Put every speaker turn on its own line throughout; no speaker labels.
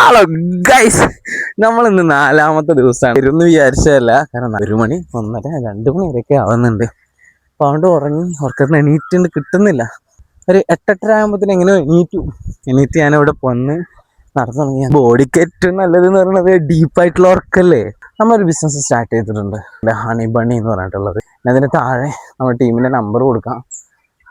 Hello guys, നമ്മളിന്ന് 4ാമത്തെ ദിവസമാണ്. ഇരുന്ന് വിചാരിച്ചതല്ല, കാരണം 1 മണി 1:30 2 മണി വരെയൊക്കെ ആവുന്നുണ്ട്. അപ്പോൾ അതുകൊണ്ട് ഉറക്കത്തിന് എണീറ്റുണ്ട് കിട്ടുന്നില്ല. ഒരു 8:30 ആകുമ്പോഴത്തേന് എങ്ങനെ എണീറ്റ് ഞാനിവിടെ വന്ന് നടന്നു തുടങ്ങി. ബോഡിക്ക് ഏറ്റവും നല്ലതെന്ന് പറയുന്നത് ഡീപ്പായിട്ടുള്ള ഉറക്കല്ലേ. നമ്മളൊരു ബിസിനസ് സ്റ്റാർട്ട് ചെയ്തിട്ടുണ്ട്, ഹണി ബണ്ണി എന്ന് പറഞ്ഞിട്ടുള്ളത്. അതിന് താഴെ നമ്മുടെ ടീമിൻ്റെ നമ്പർ കൊടുക്കാം,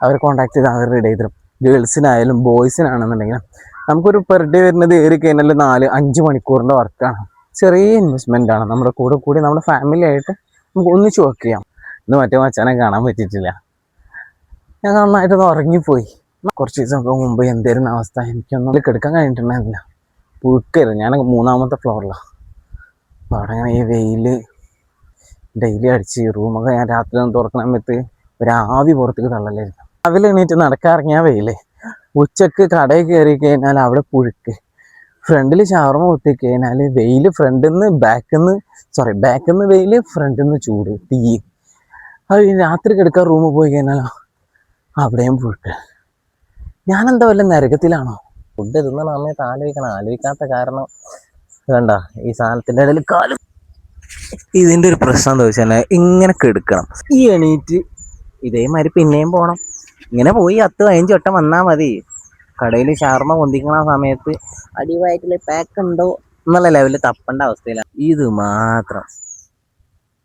അവർ കോൺടാക്ട് ചെയ്ത് അവർ റെഡി ചെയ്ത് തരും. ഗേൾസിനായാലും ബോയ്സിനാണെന്നുണ്ടെങ്കിലും നമുക്കൊരു പെർ ഡേ വരുന്നത് ഏറി കഴിഞ്ഞാൽ 4-5 മണിക്കൂറിൻ്റെ വർക്കാണ്. ചെറിയ ഇൻവെസ്റ്റ്മെൻ്റ് ആണ്. നമ്മുടെ കൂടി നമ്മുടെ ഫാമിലി ആയിട്ട് നമുക്ക് ഒന്നിച്ച് വർക്ക് ചെയ്യാം. ഇന്ന് മറ്റേ മച്ചാനെ കാണാൻ പറ്റിയിട്ടില്ല, ഞാൻ നന്നായിട്ടൊന്ന് ഉറങ്ങിപ്പോയി. കുറച്ച് ദിവസം മുമ്പ് എന്തായിരുന്നു അവസ്ഥ, എനിക്കൊന്നും കിടക്കാൻ കഴിഞ്ഞിട്ടുണ്ടായിരുന്നില്ല. പുഴുക്കായിരുന്നു. ഞാൻ 3ാമത്തെ ഫ്ലോറിലാണ്. അപ്പോൾ അവിടെ ഞാൻ ഈ വെയിൽ ഡെയിലി അടിച്ച് റൂമൊക്കെ ഞാൻ രാത്രി ഒന്ന് തുറക്കുന്ന സമയത്ത് ഒരാവി പുറത്തേക്ക് തള്ളലായിരുന്നു. രാവിലെ എണീറ്റ് നടക്കാറിങ്ങിയാൽ വെയിലേ, ഉച്ചക്ക് കടയിൽ കയറി കഴിഞ്ഞാൽ അവിടെ പുഴുക്ക്, ഫ്രണ്ടിൽ ഷവർമ കുത്തി കഴിഞ്ഞാൽ വെയിൽ, ബാക്കിൽ നിന്ന് വെയിൽ, ഫ്രണ്ടിൽ നിന്ന് ചൂട്, തീ. അത് രാത്രി കിടക്കാൻ റൂമിൽ പോയി കഴിഞ്ഞാൽ അവിടെയും പുഴുക്ക്. ഞാനെന്താ വല്ല നരകത്തിലാണോ? ഫുഡ് തിന്ന സമയത്ത് ആലോചിക്കാത്ത കാരണം വേണ്ട, ഈ സാധനത്തിൻ്റെ ഇടയിൽ കാലും. ഇതിൻ്റെ ഒരു പ്രശ്നം എന്താ വെച്ചാൽ ഇങ്ങനെ കെടുക്കണം, ഈ എണീറ്റ് ഇതേമാതിരി പിന്നെയും പോകണം. ഇങ്ങനെ പോയി 10-15 വട്ടം വന്നാൽ മതി. കടയിൽ ഷവർമ പൊന്തിക്കണ സമയത്ത് അടിവായിട്ടിൽ പാക്ക് ഉണ്ടോ എന്നുള്ള ലെവലിൽ തപ്പേണ്ട അവസ്ഥയിലാണ്. ഇത് മാത്രം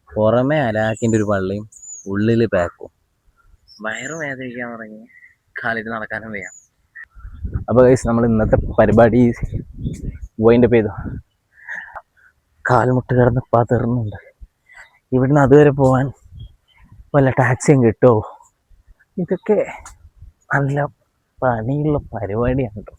പുറമെ അലാക്കിൻ്റെ ഒരു പള്ളിയും ഉള്ളിൽ പാക്കും. വയറ് വേദനിക്കാൻ തുടങ്ങി, കാലിട്ട് നടക്കാനും വയ്യാം. അപ്പോൾ ഗൈസ്, നമ്മൾ ഇന്നത്തെ പരിപാടി വൈൻഡ് അപ്പ് ചെയ്തു. കാൽമുട്ട് കിടന്ന് പതറുന്നുണ്ട്. ഇവിടുന്ന് അതുവരെ പോകാൻ വല്ല ടാക്സിയും കിട്ടുമോ? ഇതൊക്കെ നല്ല പണിയുള്ള പരിപാടിയാണ് കേട്ടോ.